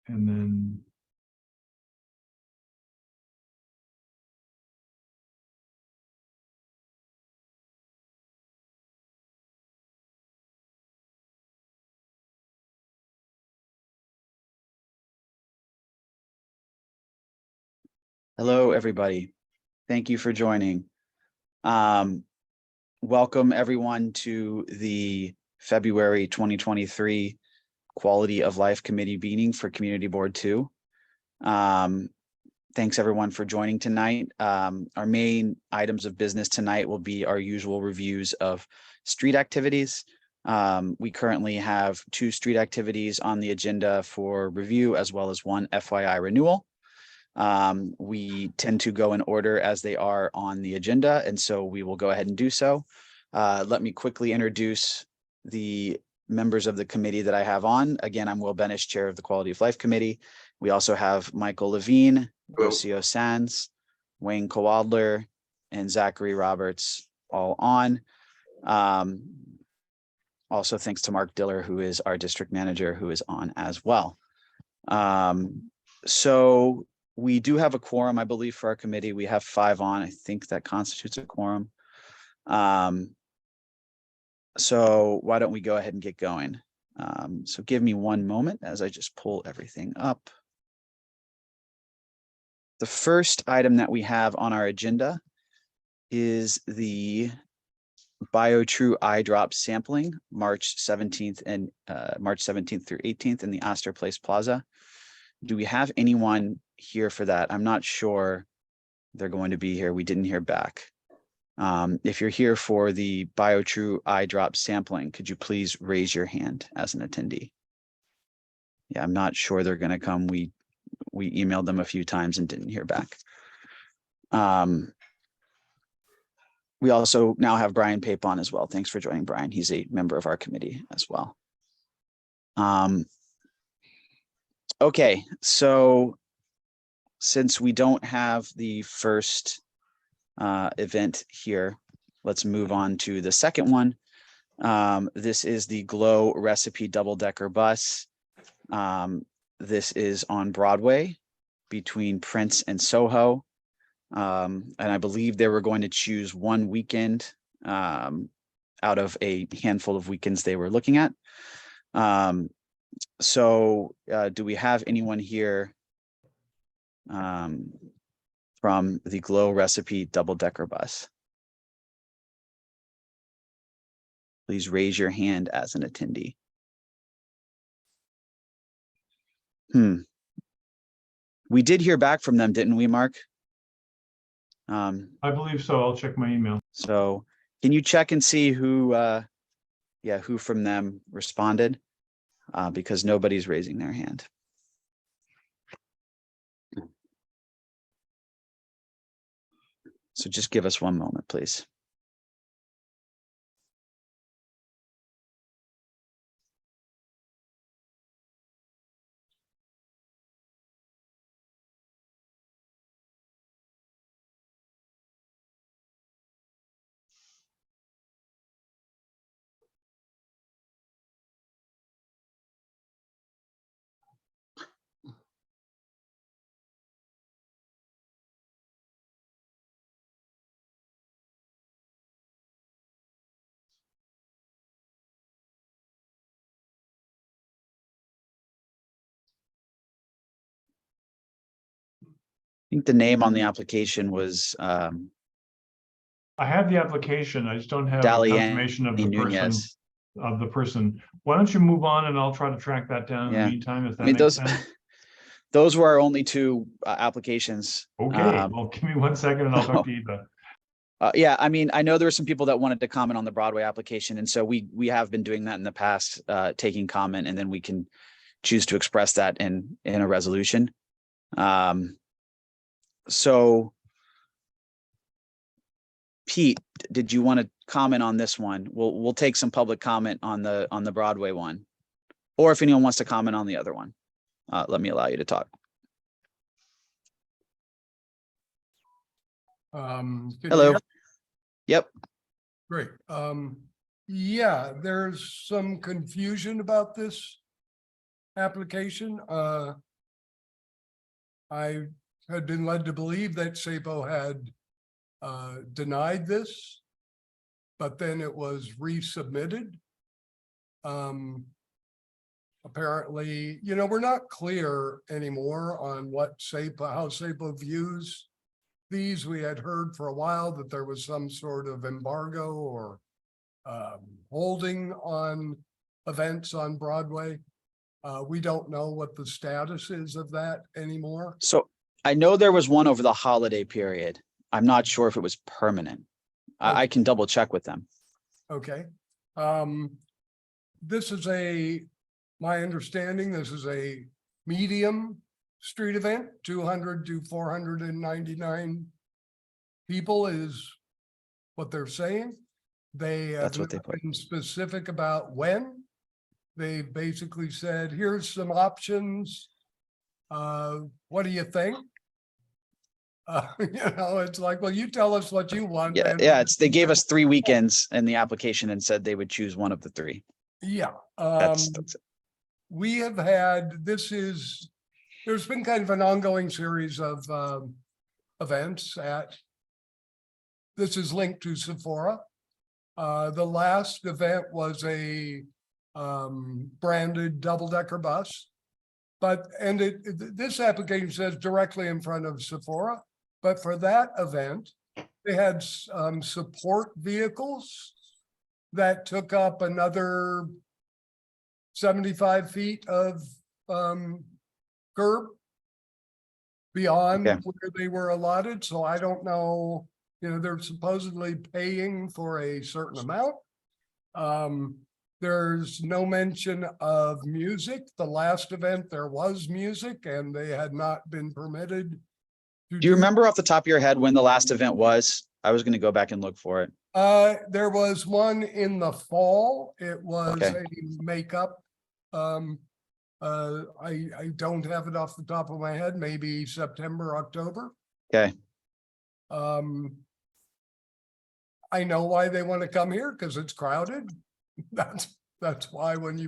and then hello, everybody. Thank you for joining. Welcome everyone to the February 2023 Quality of Life Committee meeting for Community Board 2. Thanks everyone for joining tonight. Our main items of business tonight will be our usual reviews of street activities. We currently have 2 street activities on the agenda for review, as well as 1 FYI renewal. We tend to go in order as they are on the agenda, and so we will go ahead and do so. Let me quickly introduce the members of the committee that I have on. Again, I'm Will Benish, Chair of the Quality of Life Committee. We also have Michael Levine, Rocio Sands, Wayne Kowadler, and Zachary Roberts all on. Also, thanks to Mark Diller, who is our district manager, who is on as well. So we do have a quorum, I believe, for our committee. We have 5 on. I think that constitutes a quorum. So why don't we go ahead and get going? So give me one moment as I just pull everything up. The first item that we have on our agenda is the BioTrue eye drop sampling, March 17th and March 17th through 18th in the Astor Place Plaza. Do we have anyone here for that? I'm not sure they're going to be here. We didn't hear back. If you're here for the BioTrue eye drop sampling, could you please raise your hand as an attendee? Yeah, I'm not sure they're going to come. We emailed them a few times and didn't hear back. We also now have Brian Pape on as well. Thanks for joining, Brian. He's a member of our committee as well. Okay, so since we don't have the first event here, let's move on to the second one. This is the Glow Recipe double-decker bus. This is on Broadway between Prince and Soho. And I believe they were going to choose one weekend out of a handful of weekends they were looking at. So do we have anyone here from the Glow Recipe double-decker bus? Please raise your hand as an attendee. We did hear back from them, didn't we, Mark? I believe so. I'll check my email. So can you check and see who who from them responded? Because nobody's raising their hand. So just give us one moment, please. I think the name on the application was I have the application. I just don't have Dalian a confirmation of the Nunez. person. Why don't you move on and I'll try to track that down in the meantime, if that makes sense. Those were our only 2 applications. Okay, well, give me 1 second and I'll talk to Eva. Yeah, I mean, I know there were some people that wanted to comment on the Broadway application, and so we have been doing that in the past, taking comment, and then we can choose to express that in a resolution. So, Pete, did you want to comment on this one? We'll take some public comment on the Broadway one, or if anyone wants to comment on the other one, let me allow you to talk. Hello. Yep. Great. Yeah, there's some confusion about this application. I had been led to believe that SAPO had denied this, but then it was resubmitted. Apparently, we're not clear anymore on what SAPO, how SAPO views these. We had heard for a while that there was some sort of embargo or holding on events on Broadway. We don't know what the status is of that anymore. So I know there was one over the holiday period. I'm not sure if it was permanent. I can double check with them. Okay. This is my understanding, this is a medium street event, 200 to 499 people is what they're saying. They have That's what they put. been specific about when. They basically said, here's some options. What do you think? It's like, well, you tell us what you want. Yeah, yeah. They gave us 3 weekends in the application and said they would choose one of the 3. Yeah. That's We have had, there's been kind of an ongoing series of events this is linked to Sephora. The last event was a branded double-decker bus, this application says directly in front of Sephora, but for that event, they had support vehicles that took up another 75 feet of curb beyond where they were allotted. So I don't know, they're supposedly paying for a certain amount. There's no mention of music. The last event there was music and they had not been permitted. Do you remember off the top of your head when the last event was? I was going to go back and look for it. There was one in the fall. It was Okay. a makeup. I don't have it off the top of my head, maybe September, October. Okay. I know why they want to come here because it's crowded. That's why when you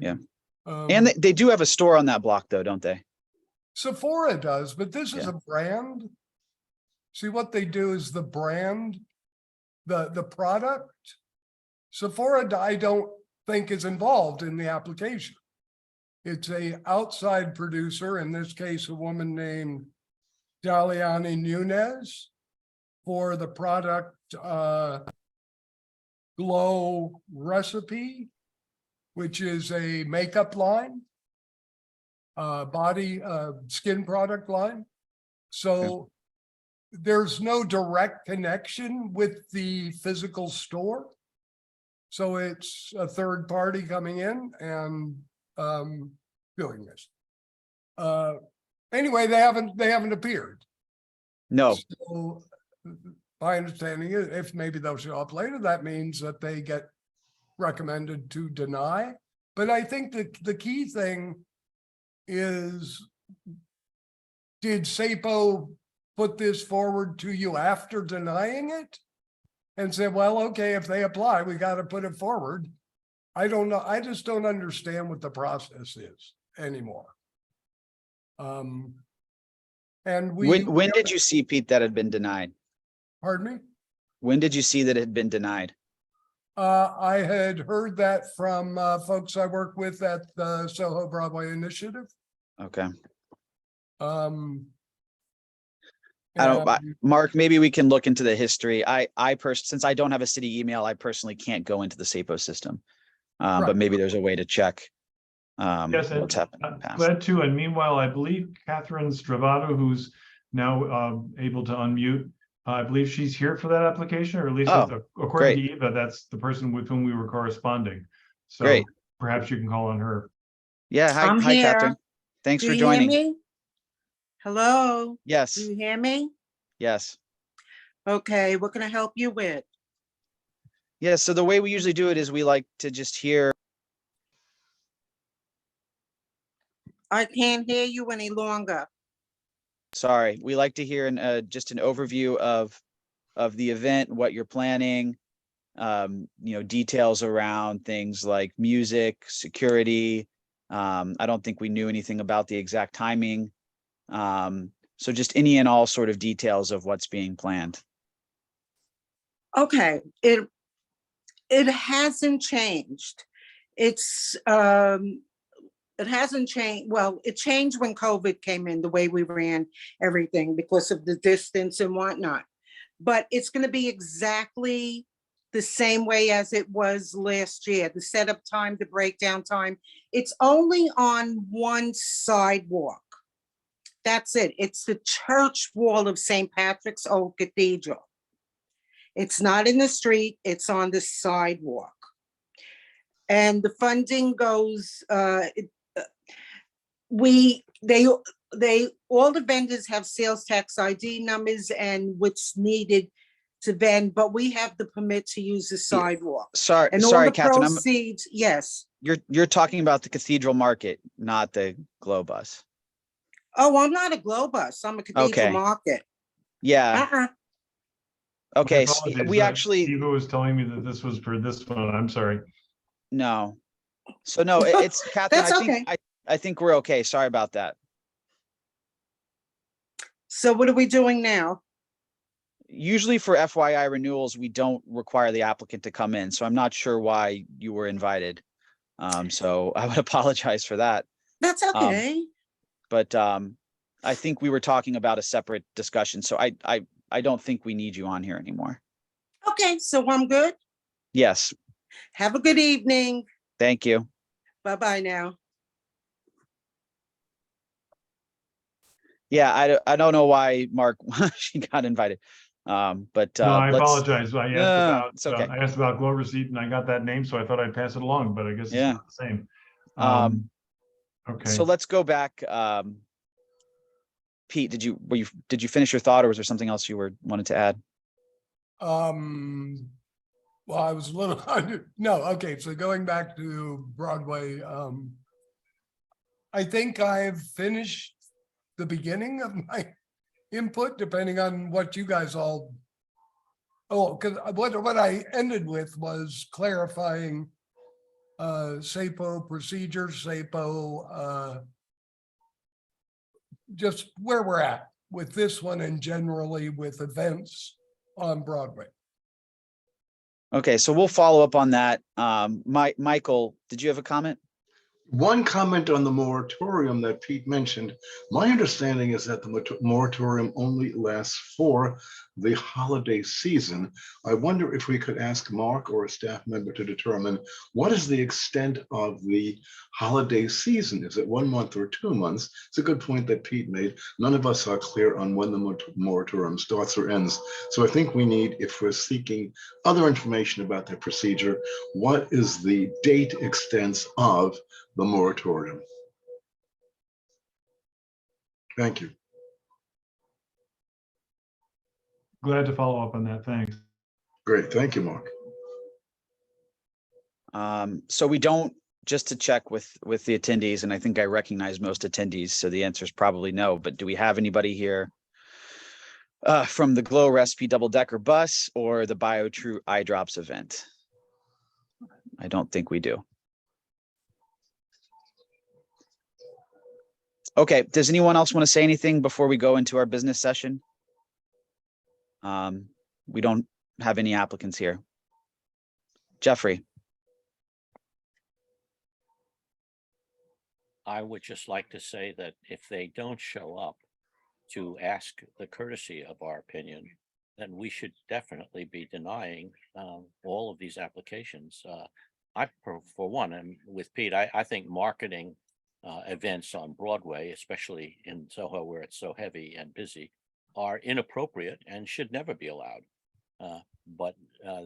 And they do have a store on that block though, don't they? Sephora does, but this is a brand. See, what they do is the brand, the product. Sephora, I don't think is involved in the application. It's a outside producer, in this case, a woman named Daliani Nunez, for the product Glow Recipe, which is a makeup line, skin product line. So there's no direct connection with the physical store. So it's a third party coming in and doing this. Anyway, they haven't appeared. No. So my understanding is if maybe they'll show up later, that means that they get recommended to deny. But I think that the key thing is, did SAPO put this forward to you after denying it and say, well, okay, if they apply, we got to put it forward? I don't know. I just don't understand what the process is anymore. And when did you see, Pete, that had been denied? Pardon me? When did you see that it had been denied? I had heard that from folks I work with at the Soho Broadway Initiative. Okay. And Mark, maybe we can look into the history. Since I don't have a city email, I personally can't go into the SAPO system. But maybe there's a way to check Yes, what's happened in the past. glad to. And meanwhile, I believe Catherine Stravato, who's now able to unmute, I believe she's here for that application, or at least according to Eva, that's the person with whom we were corresponding. So perhaps you can call on her. Yeah, hi, I'm hi, here. Catherine. Thanks for Do you joining. hear me? Hello? Yes, Do you hear me? yes. Okay, what can I help you with? Yeah, so the way we usually do it is we like to just hear. I can't hear you any longer. Sorry, we like to hear just an overview of the event, what you're planning, details around things like music, security. I don't think we knew anything about the exact timing. So just any and all sort of details of what's being planned. Okay, it hasn't changed. It hasn't changed. Well, it changed when COVID came in, the way we ran everything because of the distance and whatnot. But it's going to be exactly the same way as it was last year. The setup time, the breakdown time. It's only on one sidewalk. That's it. It's the church wall of St. Patrick's Old Cathedral. It's not in the street, it's on the sidewalk. And the funding goes, all the vendors have sales tax ID numbers and what's needed to vend, but we have the permit to use the sidewalk. Sorry, And all sorry, the Catherine. proceeds, yes. You're talking about the Cathedral Market, not the Glow Bus. Oh, I'm not a Globus, I'm a Cathedral Okay. Market. Yeah. Okay. My So apologies, we actually Eva was telling me that this was for this one. I'm sorry. no. So no, it's Catherine. That's I think okay. I think we're okay. Sorry about that. So what are we doing now? Usually for FYI renewals, we don't require the applicant to come in. So I'm not sure why you were invited. So I would apologize for that. That's okay. But I think we were talking about a separate discussion. So I don't think we need you on here anymore. Okay, so I'm good. Yes. Have a good evening. Thank you. Bye-bye now. Yeah, I don't know why Mark she got invited. But No, I let's apologize. I asked it's okay. I asked about Glow Receipt and I got that name, so I thought I'd pass it along, but I guess it's Yeah. not the same. Okay. So let's go back. Pete, did you finish your thought, or was there something else you wanted to add? Well, I was a little, no, okay, so going back to Broadway, I think I've finished the beginning of my input, depending on what you guys all, because what I ended with was clarifying SAPO procedures, SAPO, just where we're at with this one and generally with events on Broadway. Okay, so we'll follow up on that. Michael, did you have a comment? One comment on the moratorium that Pete mentioned. My understanding is that the moratorium only lasts for the holiday season. I wonder if we could ask Mark or a staff member to determine what is the extent of the holiday season? Is it 1 month or 2 months? It's a good point that Pete made. None of us are clear on when the moratorium starts or ends. So I think we need, if we're seeking other information about that procedure, what is the date extent of the moratorium? Thank you. Glad to follow up on that. Thanks. Great. Thank you, Mark. So we don't, just to check with the attendees, and I think I recognize most attendees, so the answer is probably no, but do we have anybody here from the Glow Recipe double-decker bus or the BioTrue eye drops event? I don't think we do. Okay, does anyone else want to say anything before we go into our business session? We don't have any applicants here. Jeffrey. I would just like to say that if they don't show up to ask the courtesy of our opinion, then we should definitely be denying all of these applications. For one, and with Pete, I think marketing events on Broadway, especially in Soho where it's so heavy and busy, are inappropriate and should never be allowed. But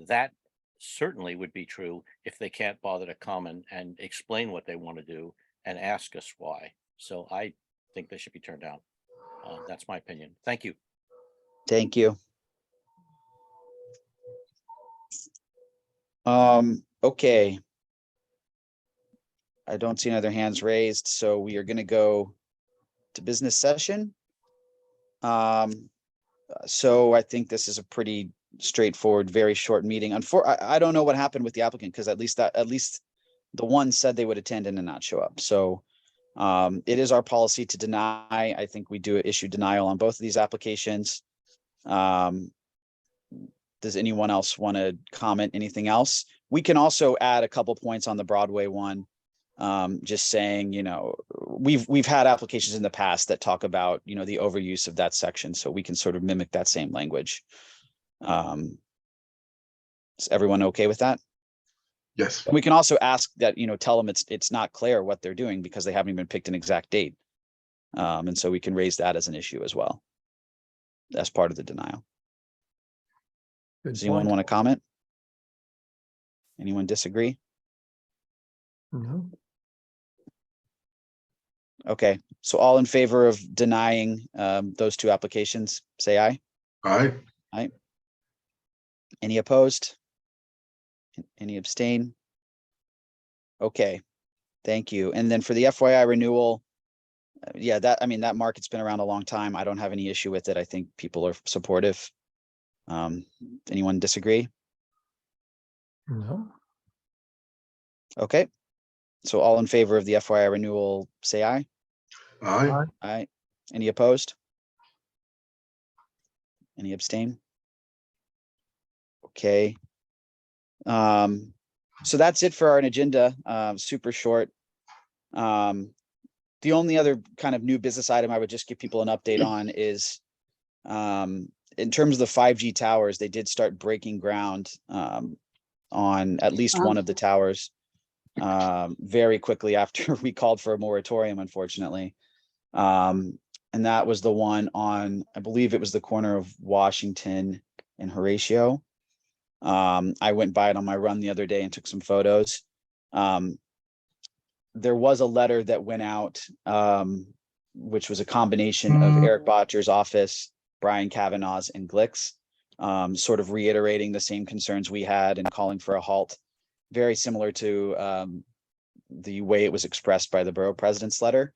that certainly would be true if they can't bother to come and explain what they want to do and ask us why. So I think they should be turned down. That's my opinion. Thank you. Thank you. Okay. I don't see any other hands raised, so we are going to go to business session. So I think this is a pretty straightforward, very short meeting. I don't know what happened with the applicant, because at least the one said they would attend and did not show up. So It is our policy to deny. I think we do issue denial on both of these applications. Does anyone else want to comment anything else? We can also add a couple points on the Broadway one. Just saying, you know, we've had applications in the past that talk about, you know, the overuse of that section, so we can sort of mimic that same language. Is everyone okay with that? Yes. We can also ask that, you know, tell them it's not clear what they're doing because they haven't even picked an exact date. And so we can raise that as an issue as well. That's part of the denial. Good Does anyone point. want to comment? Anyone disagree? No. Okay, so all in favor of denying those two applications, say aye. Aye. Any opposed? Any abstain? Okay, thank you. And then for the FYI renewal, yeah, that market's been around a long time. I don't have any issue with it. I think people are supportive. Anyone disagree? No. Okay, so all in favor of the FYI renewal, say aye. Aye. Aye. Any opposed? Any abstain? Okay. So that's it for our agenda. Super short. The only other kind of new business item I would just give people an update on is in terms of the 5G towers, they did start breaking ground on at least one of the towers very quickly after we called for a moratorium, unfortunately. And that was the one on, I believe it was the corner of Washington and Horatio. I went by it on my run the other day and took some photos. There was a letter that went out, which was a combination of Eric Botcher's office, Brian Kavanaugh's, and Glick's, sort of reiterating the same concerns we had and calling for a halt, very similar to the way it was expressed by the borough president's letter.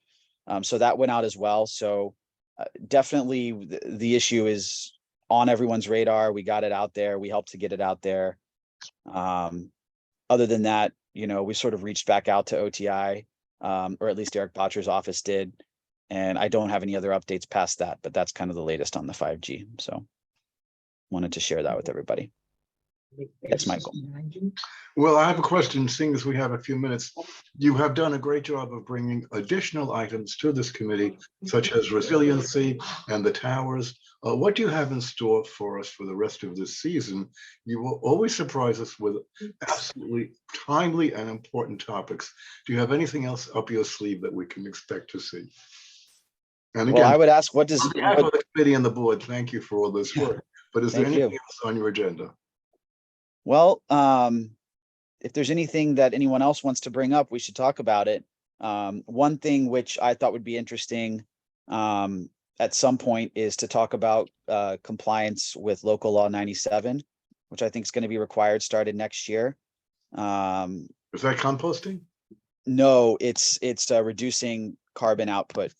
So that went out as well. So definitely the issue is on everyone's radar. We got it out there. We helped to get it out there. Other than that, you know, we sort of reached back out to OTI, or at least Eric Botcher's office did. And I don't have any other updates past that, but that's kind of the latest on the 5G. So wanted to share that with everybody. Yes, Michael. Well, I have a question, seeing as we have a few minutes. You have done a great job of bringing additional items to this committee, such as resiliency and the towers. What do you have in store for us for the rest of this season? You will always surprise us with absolutely timely and important topics. Do you have anything else up your sleeve that we can expect to see? And again, well, I would ask, what does on behalf of the committee and the board, thank you for all this work. But is there Thank anything you. else on your agenda? Well, if there's anything that anyone else wants to bring up, we should talk about it. One thing which I thought would be interesting at some point is to talk about compliance with local law 97, which I think is going to be required started next year. Is that composting? No, it's reducing carbon output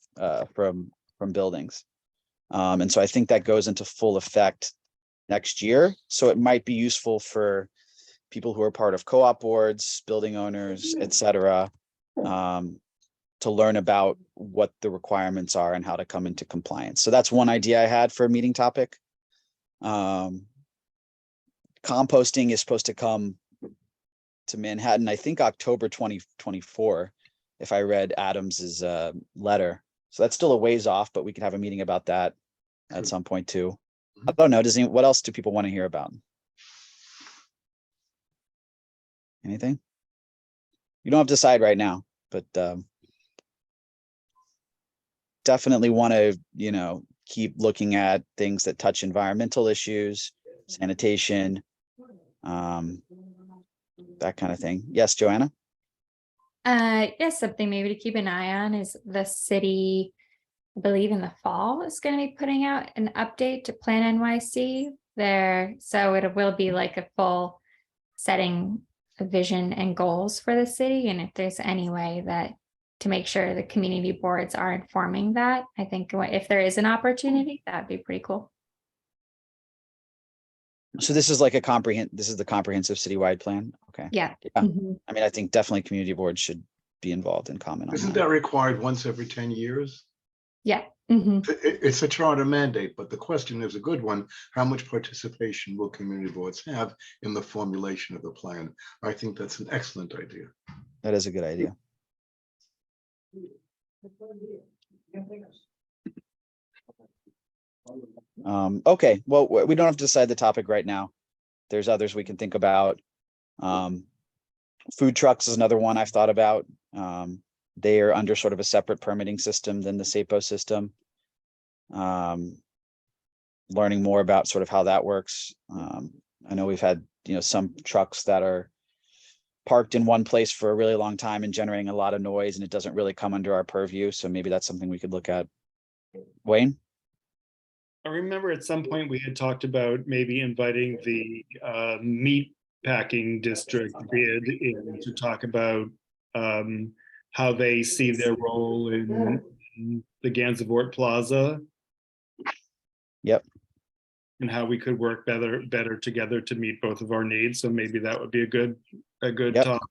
from buildings. And so I think that goes into full effect next year. So it might be useful for people who are part of co-op boards, building owners, et cetera, to learn about what the requirements are and how to come into compliance. So that's one idea I had for a meeting topic. Composting is supposed to come to Manhattan, I think October 2024, if I read Adams's letter. So that's still a ways off, but we can have a meeting about that at some point too. I don't know. What else do people want to hear about? Anything? You don't have to decide right now, but definitely want to, you know, keep looking at things that touch environmental issues, sanitation, that kind of thing. Yes, Joanna? Yes, something maybe to keep an eye on is the city, I believe in the fall, is going to be putting out an update to Plan NYC there. So it will be like a full setting a vision and goals for the city. And if there's any way that to make sure the community boards are informing that, I think if there is an opportunity, that'd be pretty cool. So this is like this is the comprehensive citywide plan. Okay. Yeah. Yeah. Mhm. I mean, I think definitely community boards should be involved and comment on Isn't that. that required once every 10 years? Yeah. Mhm. It's a charter mandate, but the question is a good one. How much participation will community boards have in the formulation of the plan? I think that's an excellent idea. That is a good idea. Okay, well, we don't have to decide the topic right now. There's others we can think about. Food trucks is another one I've thought about. They are under sort of a separate permitting system than the SAPO system. Learning more about sort of how that works. I know we've had, some trucks that are parked in one place for a really long time and generating a lot of noise, and it doesn't really come under our purview. So maybe that's something we could look at. Wayne? I remember at some point we had talked about maybe inviting the meat packing district bid in to talk about how they see their role in the Gansevoort Plaza. Yep. And how we could work better together to meet both of our needs. So maybe that would be a good Yep. talk.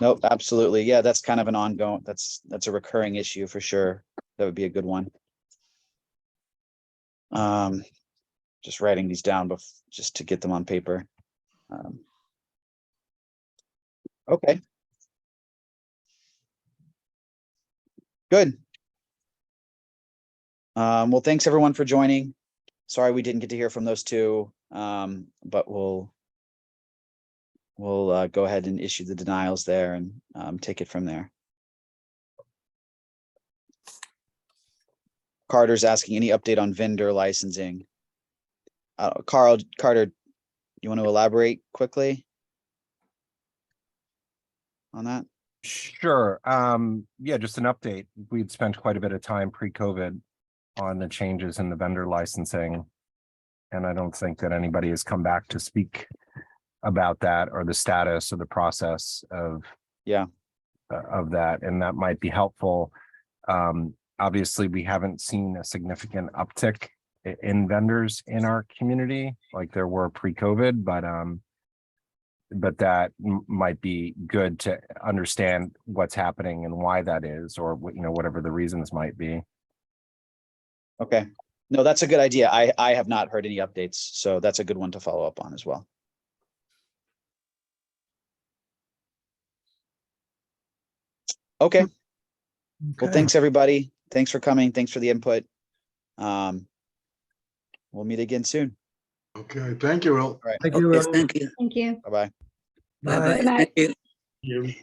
Nope, absolutely. Yeah, that's kind of an ongoing, that's a recurring issue for sure. That would be a good one. Just writing these down just to get them on paper. Okay. Good. Well, thanks everyone for joining. Sorry we didn't get to hear from those two, but we'll go ahead and issue the denials there and take it from there. Carter's asking any update on vendor licensing. Carter, you want to elaborate quickly on that? Sure. Yeah, just an update. We'd spent quite a bit of time pre-COVID on the changes in the vendor licensing. And I don't think that anybody has come back to speak about that or the status or the process of that. And that might be helpful. Obviously, we haven't seen a significant uptick in vendors in our community like there were pre-COVID, but that might be good to understand what's happening and why that is, or whatever the reasons might be. Okay. No, that's a good idea. I have not heard any updates, so that's a good one to follow up on as well. Okay. Well, thanks everybody. Thanks for coming. Thanks for the input. We'll meet again soon. Okay, thank you, Will. All right. Thank you, Will. Thank you. Thank you. Bye-bye. Bye-bye. Good night. Thank you. You.